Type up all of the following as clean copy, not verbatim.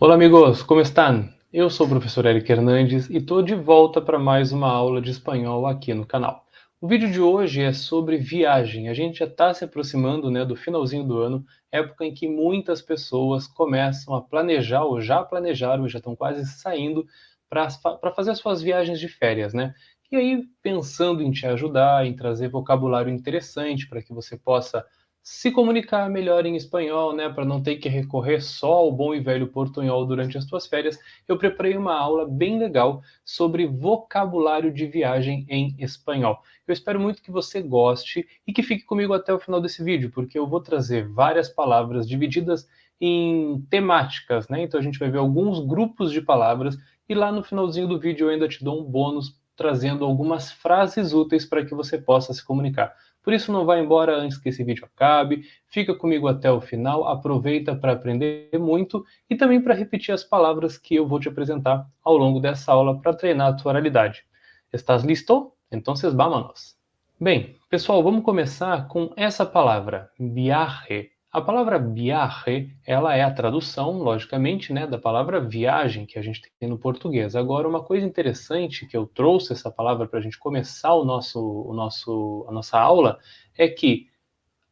Olá amigos, como estão? Eu sou o professor Eric Hernandes e estou de volta para mais uma aula de espanhol aqui no canal. O vídeo de hoje é sobre viagem. A gente já está se aproximando, do finalzinho do ano, época em que muitas pessoas começam a planejar ou já planejaram e já estão quase saindo para fazer as suas viagens de férias, né? E aí, pensando em te ajudar, em trazer vocabulário interessante para que você possa se comunicar melhor em espanhol, né, para não ter que recorrer só ao bom e velho portunhol durante as tuas férias, eu preparei uma aula bem legal sobre vocabulário de viagem em espanhol. Eu espero muito que você goste e que fique comigo até o final desse vídeo, porque eu vou trazer várias palavras divididas em temáticas, né? Então a gente vai ver alguns grupos de palavras e lá no finalzinho do vídeo eu ainda te dou um bônus trazendo algumas frases úteis para que você possa se comunicar. Por isso não vai embora antes que esse vídeo acabe, fica comigo até o final, aproveita para aprender muito e também para repetir as palavras que eu vou te apresentar ao longo dessa aula para treinar a tua oralidade. ¿Estás listo? Entonces vámonos! Bem, pessoal, vamos começar com essa palavra, viaje. A palavra viaje, ela é a tradução, logicamente, né, da palavra viagem que a gente tem no português. Agora, uma coisa interessante que eu trouxe essa palavra para a gente começar a nossa aula é que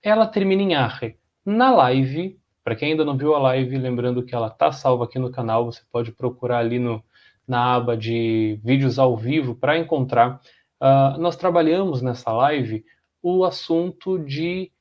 ela termina em arre. Na live, para quem ainda não viu a live, lembrando que ela está salva aqui no canal, você pode procurar ali na aba de vídeos ao vivo para encontrar. Nós trabalhamos nessa live o assunto de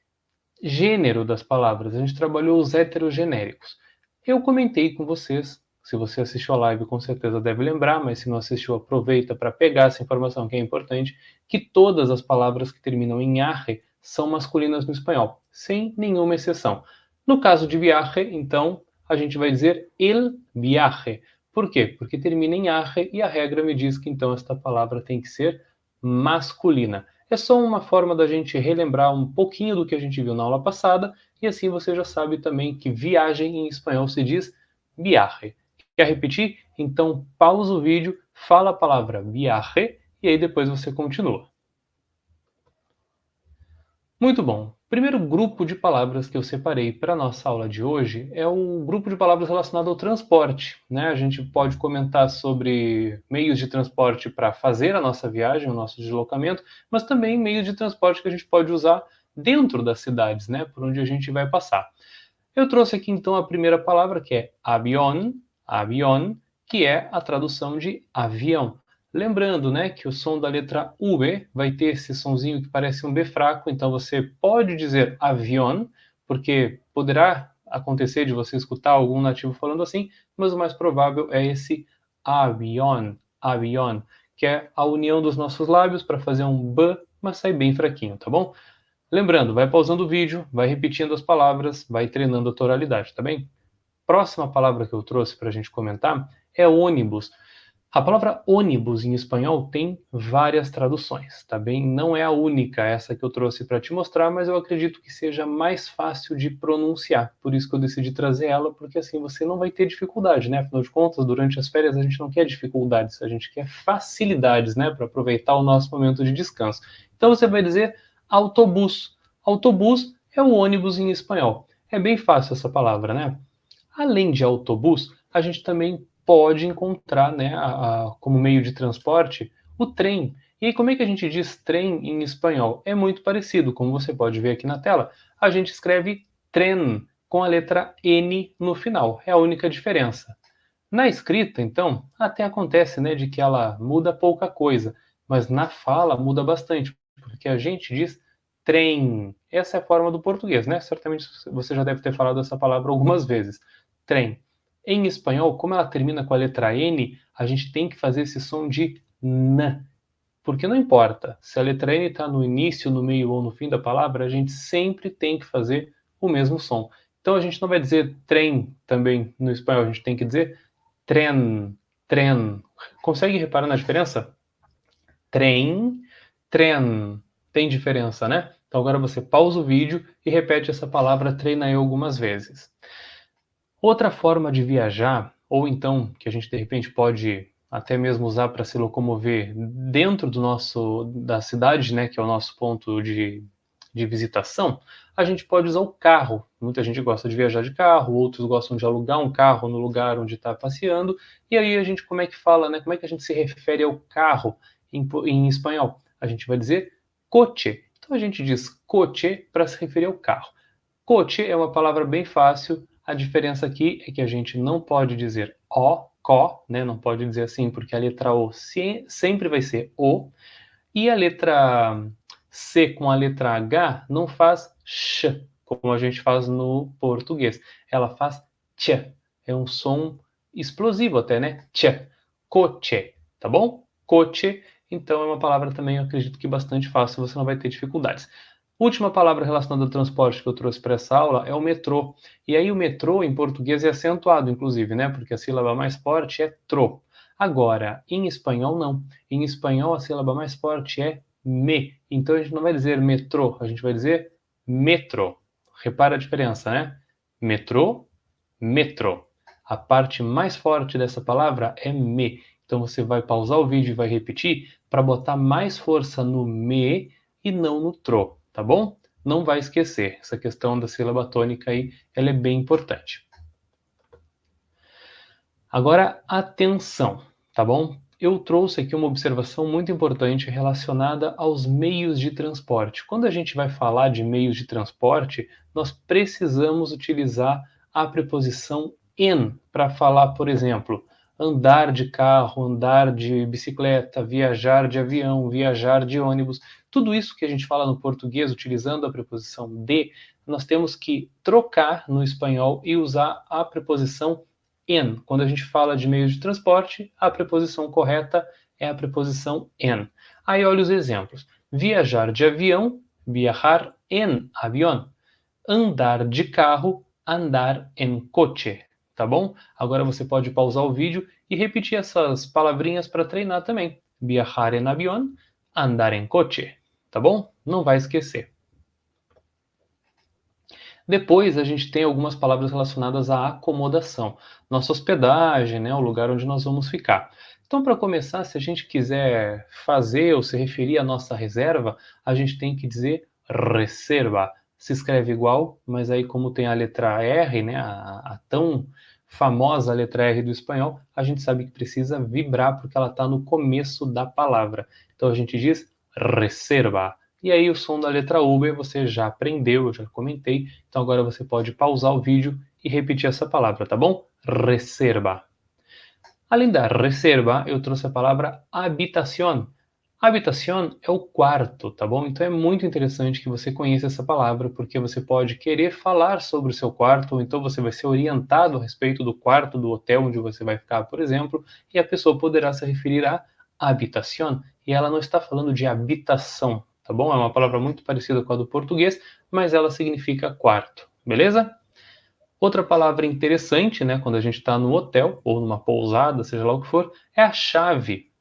gênero das palavras. A gente trabalhou os heterogenéricos. Eu comentei com vocês, se você assistiu a live com certeza deve lembrar, mas se não assistiu aproveita para pegar essa informação que é importante, que todas as palavras que terminam em arre são masculinas no espanhol, sem nenhuma exceção. No caso de viaje, então, a gente vai dizer el viaje. Por quê? Porque termina em arre e a regra me diz que então esta palavra tem que ser masculina. É só uma forma da gente relembrar um pouquinho do que a gente viu na aula passada, e assim você já sabe também que viagem em espanhol se diz viaje. Quer repetir? Então pausa o vídeo, fala a palavra viaje e aí depois você continua. Muito bom. O primeiro grupo de palavras que eu separei para a nossa aula de hoje é um grupo de palavras relacionado ao transporte, né? A gente pode comentar sobre meios de transporte para fazer a nossa viagem, o nosso deslocamento, mas também meios de transporte que a gente pode usar dentro das cidades, né? Por onde a gente vai passar. Eu trouxe aqui então a primeira palavra que é avión, avión, que é a tradução de avião. Lembrando, né, que o som da letra V vai ter esse sonzinho que parece um B fraco, então você pode dizer avión, porque poderá acontecer de você escutar algum nativo falando assim, mas o mais provável é esse avión, avión, que é a união dos nossos lábios para fazer um B, mas sai bem fraquinho, tá bom? Lembrando, vai pausando o vídeo, vai repetindo as palavras, vai treinando a tua oralidade, tá bem? Próxima palavra que eu trouxe para a gente comentar é ônibus. A palavra ônibus em espanhol tem várias traduções, tá bem? Não é a única essa que eu trouxe para te mostrar, mas eu acredito que seja mais fácil de pronunciar. Por isso que eu decidi trazer ela, porque assim você não vai ter dificuldade, né? Afinal de contas, durante as férias a gente não quer dificuldades, a gente quer facilidades, né? Para aproveitar o nosso momento de descanso. Então você vai dizer autobus. Autobus é o ônibus em espanhol. É bem fácil essa palavra, né? Além de autobus, a gente também pode encontrar, né, como meio de transporte, o trem. E aí, como é que a gente diz trem em espanhol? É muito parecido, como você pode ver aqui na tela. A gente escreve tren com a letra N no final. É a única diferença. Na escrita, então, até acontece, né, de que ela muda pouca coisa, mas na fala muda bastante, porque a gente diz trem. Essa é a forma do português, né? Certamente você já deve ter falado essa palavra algumas vezes. Trem. Em espanhol, como ela termina com a letra N, a gente tem que fazer esse som de n, porque não importa se a letra N está no início, no meio ou no fim da palavra, a gente sempre tem que fazer o mesmo som. Então a gente não vai dizer trem também no espanhol, a gente tem que dizer tren, tren. Consegue reparar na diferença? Trem, tren. Tem diferença, né? Então agora você pausa o vídeo e repete essa palavra treina aí algumas vezes. Outra forma de viajar, ou então que a gente de repente pode até mesmo usar para se locomover dentro da cidade, né, que é o nosso ponto de visitação, a gente pode usar o carro. Muita gente gosta de viajar de carro, outros gostam de alugar um carro no lugar onde está passeando. E aí a gente, como é que fala, né? Como é que a gente se refere ao carro em espanhol? A gente vai dizer coche. Então a gente diz coche para se referir ao carro. Coche é uma palavra bem fácil. A diferença aqui é que a gente não pode dizer o, co, né? Não pode dizer assim, porque a letra O sempre vai ser o. E a letra C com a letra H não faz sh, como a gente faz no português. Ela faz tch. É um som explosivo até, né? Tch. Coche, tá bom? Coche, então é uma palavra também, eu acredito que bastante fácil, você não vai ter dificuldades. Última palavra relacionada ao transporte que eu trouxe para essa aula é o metrô. E aí o metrô em português é acentuado, inclusive, né? Porque a sílaba mais forte é tro. Agora, em espanhol não. Em espanhol a sílaba mais forte é me. Então a gente não vai dizer metrô, a gente vai dizer metro. Repara a diferença, né? Metrô, metro. A parte mais forte dessa palavra é me. Então você vai pausar o vídeo e vai repetir para botar mais força no me e não no tro, tá bom? Não vai esquecer, essa questão da sílaba tônica aí, ela é bem importante. Agora, atenção, tá bom? Eu trouxe aqui uma observação muito importante relacionada aos meios de transporte. Quando a gente vai falar de meios de transporte, nós precisamos utilizar a preposição en para falar, por exemplo, andar de carro, andar de bicicleta, viajar de avião, viajar de ônibus. Tudo isso que a gente fala no português utilizando a preposição de, nós temos que trocar no espanhol e usar a preposição en. Quando a gente fala de meios de transporte, a preposição correta é a preposição en. Aí olha os exemplos. Viajar de avião, viajar en avión. Andar de carro, andar en coche. Tá bom? Agora você pode pausar o vídeo e repetir essas palavrinhas para treinar também. Viajar en avión, andar en coche. Tá bom? Não vai esquecer. Depois a gente tem algumas palavras relacionadas à acomodação, nossa hospedagem, né, o lugar onde nós vamos ficar. Então, para começar, se a gente quiser fazer ou se referir à nossa reserva, a gente tem que dizer reserva. Se escreve igual, mas aí como tem a letra R, né, a tão famosa letra R do espanhol, a gente sabe que precisa vibrar porque ela está no começo da palavra. Então a gente diz reserva. E aí o som da letra U você já aprendeu, eu já comentei, então agora você pode pausar o vídeo e repetir essa palavra, tá bom? Reserva. Além da reserva, eu trouxe a palavra habitación. Habitación é o quarto, tá bom? Então é muito interessante que você conheça essa palavra, porque você pode querer falar sobre o seu quarto, ou então você vai ser orientado a respeito do quarto do hotel onde você vai ficar, por exemplo, e a pessoa poderá se referir a habitación, e ela não está falando de habitação, tá bom? É uma palavra muito parecida com a do português, mas ela significa quarto, beleza? Outra palavra interessante, né, quando a gente está no hotel ou numa pousada, seja lá o que for, é a chave.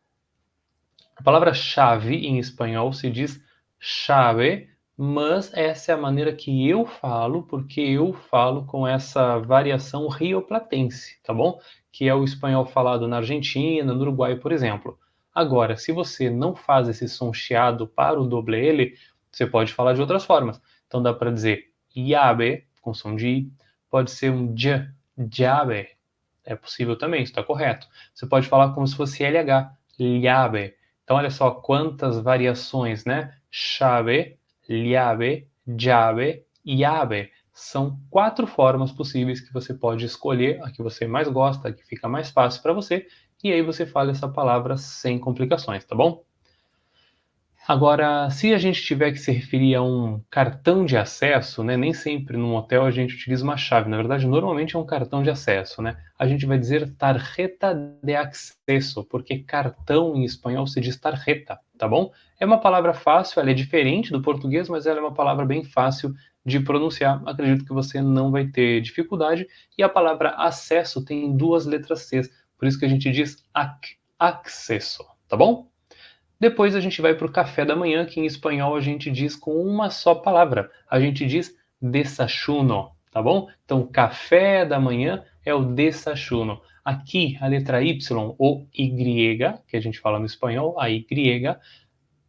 A palavra chave em espanhol se diz chave, mas essa é a maneira que eu falo, porque eu falo com essa variação rioplatense, tá bom? Que é o espanhol falado na Argentina, no Uruguai, por exemplo. Agora, se você não faz esse som chiado para o doble L, você pode falar de outras formas. Então dá para dizer llave, com som de I, pode ser um j, llave, é possível também, está correto. Você pode falar como se fosse LH, llave. Então, olha só quantas variações, né? Chave, llave, llave, llave. São 4 formas possíveis que você pode escolher a que você mais gosta, a que fica mais fácil para você, e aí você fala essa palavra sem complicações, tá bom? Agora, se a gente tiver que se referir a um cartão de acesso, né, nem sempre num hotel a gente utiliza uma chave. Na verdade, normalmente é um cartão de acesso, né? A gente vai dizer tarjeta de acceso, porque cartão em espanhol se diz tarjeta, tá bom? É uma palavra fácil, ela é diferente do português, mas ela é uma palavra bem fácil de pronunciar. Acredito que você não vai ter dificuldade. E a palavra acesso tem 2 letras C, por isso que a gente diz accesso, tá bom? Depois a gente vai para o café da manhã, que em espanhol a gente diz com uma só palavra. A gente diz desayuno, tá bom? Então, café da manhã é o desayuno. Aqui, a letra Y ou Y, que a gente fala no espanhol, a Y,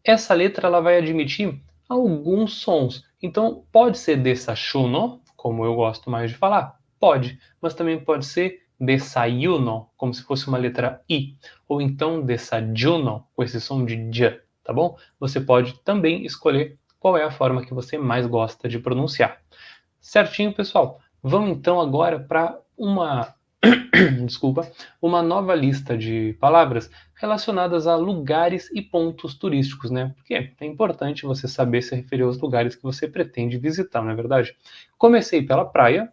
essa letra ela vai admitir alguns sons. Então, pode ser desayuno, como eu gosto mais de falar? Pode, mas também pode ser desayuno, como se fosse uma letra I, ou então desayuno, com esse som de j, tá bom? Você pode também escolher qual é a forma que você mais gosta de pronunciar. Certinho, pessoal? Vamos então agora para uma desculpa, uma nova lista de palavras relacionadas a lugares e pontos turísticos, né? Porque é importante você saber se referir aos lugares que você pretende visitar, não é verdade? Comecei pela praia,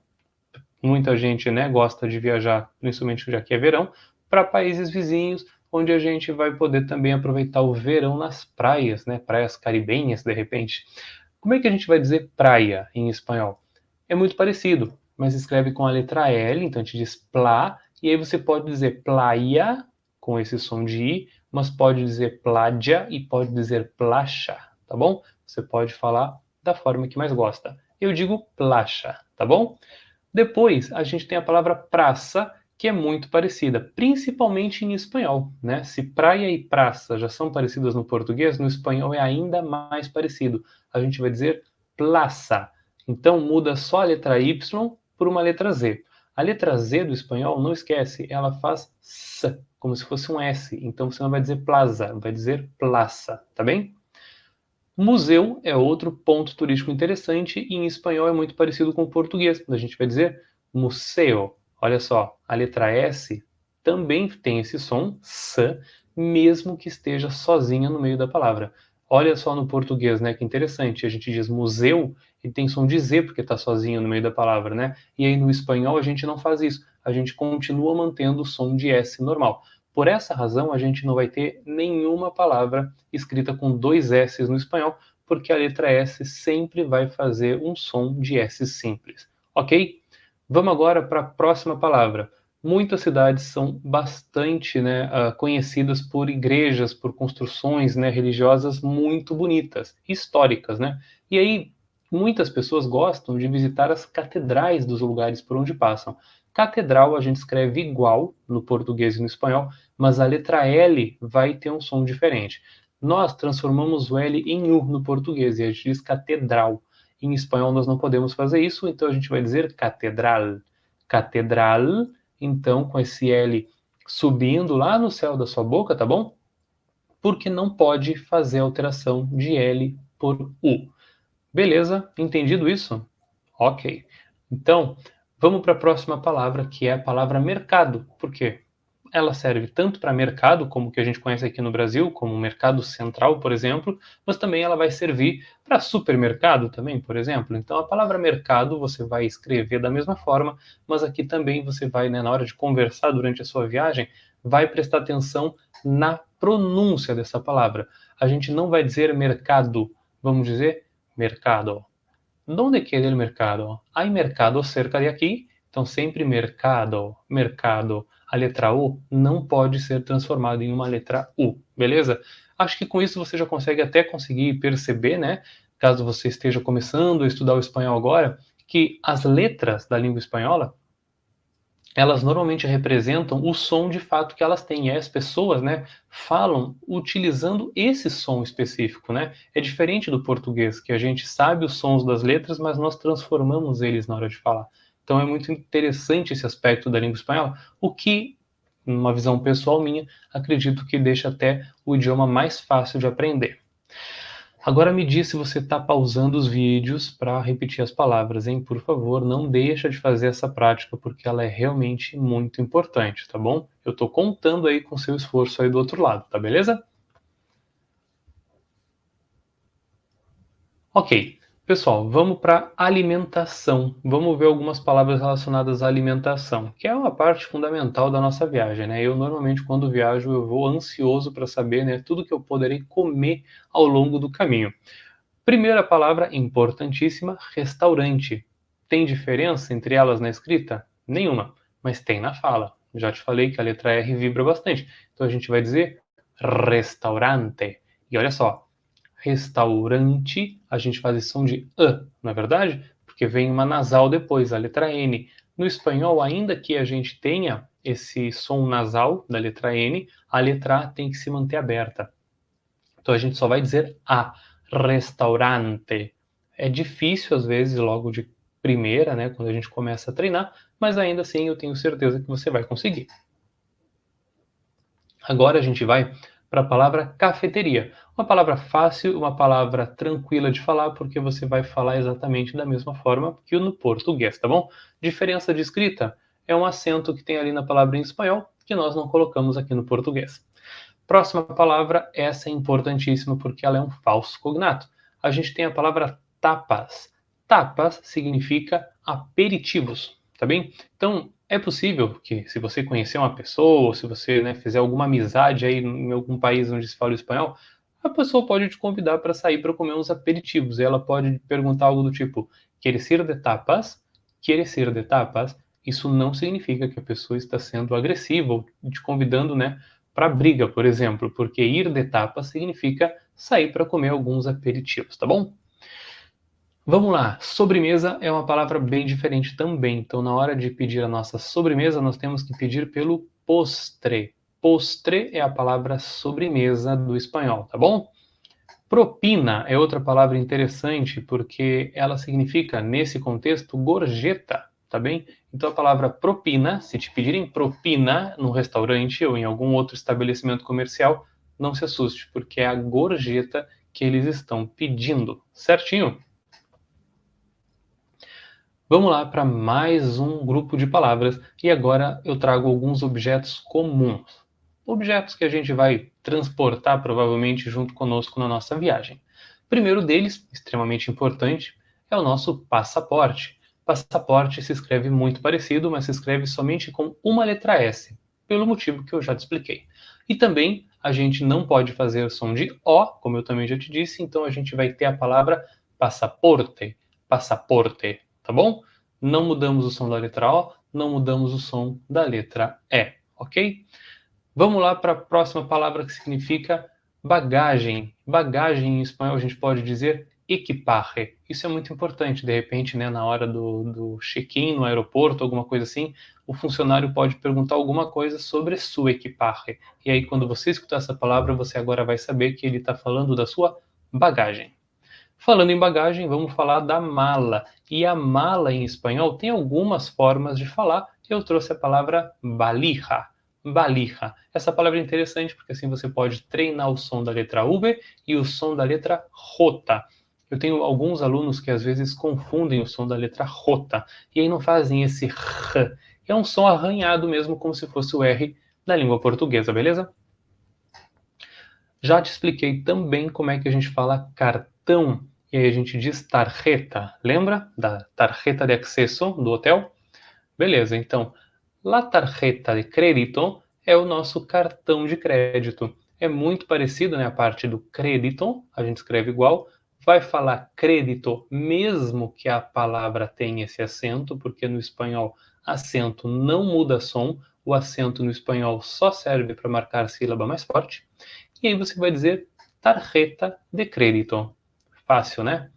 muita gente, né, gosta de viajar, principalmente já que é verão, para países vizinhos, onde a gente vai poder também aproveitar o verão nas praias, né? Praias caribenhas, de repente. Como é que a gente vai dizer praia em espanhol? É muito parecido, mas escreve com a letra L, então a gente diz plá, e aí você pode dizer playa, com esse som de I, mas pode dizer playa e pode dizer placha, tá bom? Você pode falar da forma que mais gosta. Eu digo placha, tá bom? Depois, a gente tem a palavra praça, que é muito parecida, principalmente em espanhol, né? Se praia e praça já são parecidas no português, no espanhol é ainda mais parecido. A gente vai dizer plaça. Então muda só a letra Y por uma letra Z. A letra Z do espanhol, não esquece, ela faz S, como se fosse um S. Então você não vai dizer plaza, vai dizer plaça, tá bem? Museu é outro ponto turístico interessante e em espanhol é muito parecido com o português. A gente vai dizer museu. Olha só, a letra S também tem esse som, S, mesmo que esteja sozinha no meio da palavra. Olha só no português, né? Que interessante. A gente diz museu e tem som de Z porque está sozinho no meio da palavra, né? E aí no espanhol a gente não faz isso. A gente continua mantendo o som de S normal. Por essa razão, a gente não vai ter nenhuma palavra escrita com dois S no espanhol, porque a letra S sempre vai fazer um som de S simples, ok? Vamos agora para a próxima palavra. Muitas cidades são bastante, né, conhecidas por igrejas, por construções, né, religiosas muito bonitas, históricas, né? E aí muitas pessoas gostam de visitar as catedrais dos lugares por onde passam. Catedral a gente escreve igual no português e no espanhol, mas a letra L vai ter um som diferente. Nós transformamos o L em U no português e a gente diz catedral. Em espanhol nós não podemos fazer isso, então a gente vai dizer catedral. Catedral, então com esse L subindo lá no céu da sua boca, tá bom? Porque não pode fazer alteração de L por U. Beleza? Entendido isso? Ok. Então, vamos para a próxima palavra, que é a palavra mercado. Por quê? Ela serve tanto para mercado, como o que a gente conhece aqui no Brasil, como o mercado central, por exemplo, mas também ela vai servir para supermercado também, por exemplo. Então, a palavra mercado você vai escrever da mesma forma, mas aqui também você vai, né, na hora de conversar durante a sua viagem, vai prestar atenção na pronúncia dessa palavra. A gente não vai dizer mercado, vamos dizer mercado. ¿Dónde queda el mercado? Hay mercado cerca de aqui, então sempre mercado, mercado. A letra U não pode ser transformada em uma letra U, beleza? Acho que com isso você já conseguir perceber, né? Caso você esteja começando a estudar o espanhol agora, que as letras da língua espanhola elas normalmente representam o som de fato que elas têm. E aí as pessoas, né, falam utilizando esse som específico, né? É diferente do português, que a gente sabe os sons das letras, mas nós transformamos eles na hora de falar. Então é muito interessante esse aspecto da língua espanhola, o que, numa visão pessoal minha, acredito que deixa até o idioma mais fácil de aprender. Agora me diz se você está pausando os vídeos para repetir as palavras, hein? Por favor, não deixa de fazer essa prática porque ela é realmente muito importante, tá bom? Eu estou contando aí com o seu esforço aí do outro lado, tá beleza? Ok. Pessoal, vamos para alimentação. Vamos ver algumas palavras relacionadas à alimentação, que é uma parte fundamental da nossa viagem, né? Eu normalmente quando viajo eu vou ansioso para saber, né, tudo que eu poderei comer ao longo do caminho. Primeira palavra importantíssima, restaurante. Tem diferença entre elas na escrita? Nenhuma, mas tem na fala. Já te falei que a letra R vibra bastante. Então a gente vai dizer restaurante. E olha só, restaurante, a gente faz esse som de não é verdade? Porque vem uma nasal depois, a letra N. No espanhol, ainda que a gente tenha esse som nasal da letra N, a letra A tem que se manter aberta. Então a gente só vai dizer a restaurante. É difícil, às vezes, logo de primeira, né, quando a gente começa a treinar, mas ainda assim eu tenho certeza que você vai conseguir. Agora a gente vai para a palavra cafeteria. Uma palavra fácil, uma palavra tranquila de falar, porque você vai falar exatamente da mesma forma que no português, tá bom? Diferença de escrita é um acento que tem ali na palavra em espanhol que nós não colocamos aqui no português. Próxima palavra, essa é importantíssima porque ela é um falso cognato. A gente tem a palavra tapas. Tapas significa aperitivos, tá bem? Então, é possível que, se você conhecer uma pessoa, ou se você, né, fizer alguma amizade aí em algum país onde se fala espanhol, a pessoa pode te convidar para sair para comer uns aperitivos. E ela pode perguntar algo do tipo: ¿Quieres ir de tapas? ¿Quieres ir de tapas? Isso não significa que a pessoa está sendo agressiva ou te convidando, né, para briga, por exemplo, porque ir de tapas significa sair para comer alguns aperitivos, tá bom? Vamos lá, sobremesa é uma palavra bem diferente também. Então, na hora de pedir a nossa sobremesa, nós temos que pedir pelo postre. Postre é a palavra sobremesa do espanhol, tá bom? Propina é outra palavra interessante porque ela significa, nesse contexto, gorjeta, tá bem? Então a palavra propina, se te pedirem propina no restaurante ou em algum outro estabelecimento comercial, não se assuste, porque é a gorjeta que eles estão pedindo, certinho? Vamos lá para mais um grupo de palavras e agora eu trago alguns objetos comuns. Objetos que a gente vai transportar provavelmente junto conosco na nossa viagem. O primeiro deles, extremamente importante, é o nosso passaporte. Passaporte se escreve muito parecido, mas se escreve somente com uma letra S, pelo motivo que eu já te expliquei. E também a gente não pode fazer som de O, como eu também já te disse, então a gente vai ter a palavra passaporte, passaporte, tá bom? Não mudamos o som da letra O, não mudamos o som da letra E, ok? Vamos lá para a próxima palavra que significa bagagem. Bagagem em espanhol a gente pode dizer equipaje. Isso é muito importante, de repente, né, na hora do check-in no aeroporto, alguma coisa assim, o funcionário pode perguntar alguma coisa sobre sua equipaje. E aí, quando você escutar essa palavra, você agora vai saber que ele está falando da sua bagagem. Falando em bagagem, vamos falar da mala. E a mala em espanhol tem algumas formas de falar. Eu trouxe a palavra valija. Valija. Essa palavra é interessante porque assim você pode treinar o som da letra V e o som da letra J. Eu tenho alguns alunos que às vezes confundem o som da letra J e aí não fazem esse R. É um som arranhado mesmo, como se fosse o R da língua portuguesa, beleza? Já te expliquei também como é que a gente fala cartão. E aí a gente diz tarjeta. Lembra da tarjeta de acceso do hotel? Beleza, então, la tarjeta de crédito é o nosso cartão de crédito. É muito parecido, né? A parte do crédito, a gente escreve igual. Vai falar crédito mesmo que a palavra tenha esse acento, porque no espanhol acento não muda som. O acento no espanhol só serve para marcar a sílaba mais forte. E aí você vai dizer tarjeta de crédito. Fácil, né?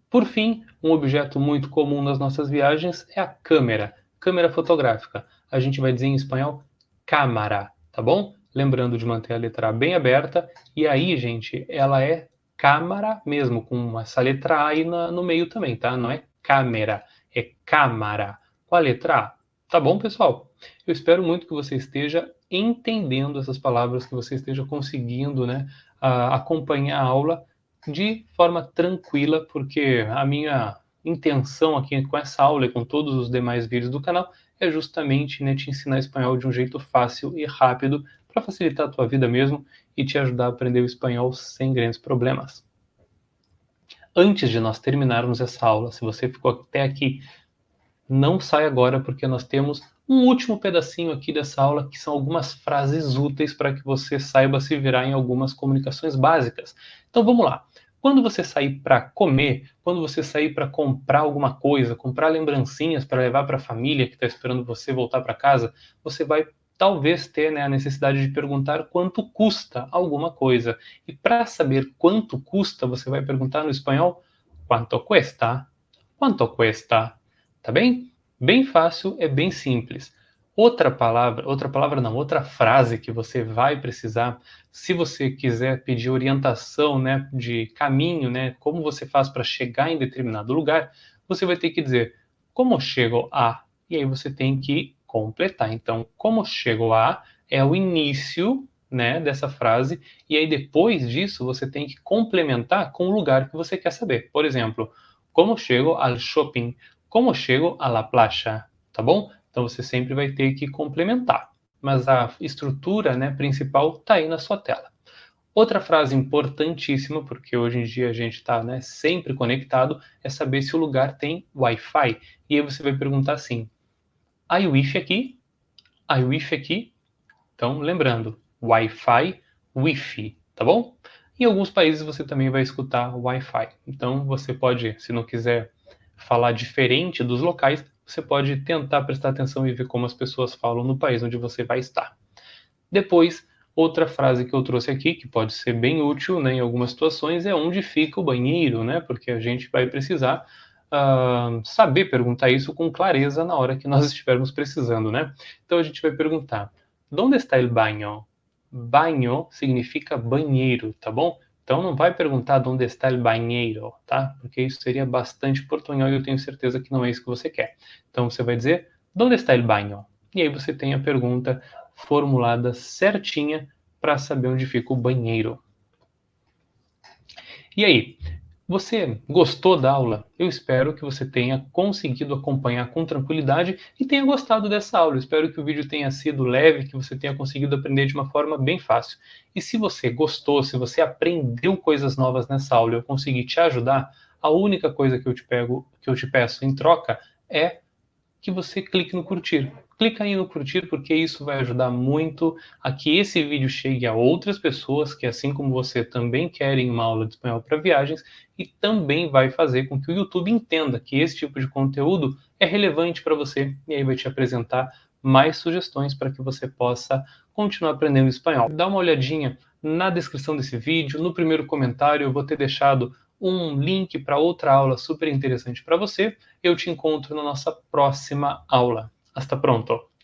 Por fim, um objeto muito comum nas nossas viagens é a câmera. Câmera fotográfica. A gente vai dizer em espanhol câmara, tá bom? Lembrando de manter a letra A bem aberta. E aí, gente, ela é câmara mesmo, com essa letra A aí no meio também, tá? Não é câmera, é câmara. Com a letra A. Tá bom, pessoal? Eu espero muito que você esteja entendendo essas palavras, que você esteja conseguindo, né, acompanhar a aula de forma tranquila, porque a minha intenção aqui com essa aula e com todos os demais vídeos do canal é justamente, né, te ensinar espanhol de um jeito fácil e rápido para facilitar a tua vida mesmo e te ajudar a aprender o espanhol sem grandes problemas. Antes de nós terminarmos essa aula, se você ficou até aqui, não sai agora porque nós temos um último pedacinho aqui dessa aula que são algumas frases úteis para que você saiba se virar em algumas comunicações básicas. Então vamos lá. Quando você sair para comer, quando você sair para comprar alguma coisa, comprar lembrancinhas para levar para a família que está esperando você voltar para casa, você vai talvez ter, né, a necessidade de perguntar quanto custa alguma coisa. E para saber quanto custa, você vai perguntar no espanhol quanto cuesta? Quanto cuesta? Tá bem? Bem fácil, é bem simples. outra frase que você vai precisar, se você quiser pedir orientação, né, de caminho, né, como você faz para chegar em determinado lugar, você vai ter que dizer como chego a, e aí você tem que completar. Então, como chego a é o início, né, dessa frase, e aí depois disso você tem que complementar com o lugar que você quer saber. Por exemplo, como chego ao shopping, como chego à la playa, tá bom? Então você sempre vai ter que complementar, mas a estrutura, né, principal está aí na sua tela. Outra frase importantíssima, porque hoje em dia a gente está, né, sempre conectado, é saber se o lugar tem Wi-Fi. E aí você vai perguntar assim: "Há Wi-Fi aqui? Há Wi-Fi aqui?" Então, lembrando, Wi-Fi, Wi-Fi, tá bom? Em alguns países você também vai escutar Wi-Fi. Então, você pode, se não quiser falar diferente dos locais, você pode tentar prestar atenção e ver como as pessoas falam no país onde você vai estar. Depois, outra frase que eu trouxe aqui, que pode ser bem útil, né, em algumas situações, é onde fica o banheiro, né? Porque a gente vai precisar saber perguntar isso com clareza na hora que nós estivermos precisando, né? Então a gente vai perguntar: "Dónde está el baño?" Baño significa banheiro, tá bom? Então não vai perguntar "Dónde está el bañeiro", tá? Porque isso seria bastante portunhol e eu tenho certeza que não é isso que você quer. Então você vai dizer "Dónde está el baño?" E aí você tem a pergunta formulada certinha para saber onde fica o banheiro. E aí, você gostou da aula? Eu espero que você tenha conseguido acompanhar com tranquilidade e tenha gostado dessa aula. Eu espero que o vídeo tenha sido leve, que você tenha conseguido aprender de uma forma bem fácil. E se você gostou, se você aprendeu coisas novas nessa aula e eu consegui te ajudar, a única coisa que eu te peço em troca é que você clique no curtir. Clica aí no curtir porque isso vai ajudar muito a que esse vídeo chegue a outras pessoas que, assim como você, também querem uma aula de espanhol para viagens e também vai fazer com que o YouTube entenda que esse tipo de conteúdo é relevante para você e aí vai te apresentar mais sugestões para que você possa continuar aprendendo espanhol. Dá uma olhadinha na descrição desse vídeo, no primeiro comentário eu vou ter deixado um link para outra aula super interessante para você. Eu te encontro na nossa próxima aula. Hasta pronto!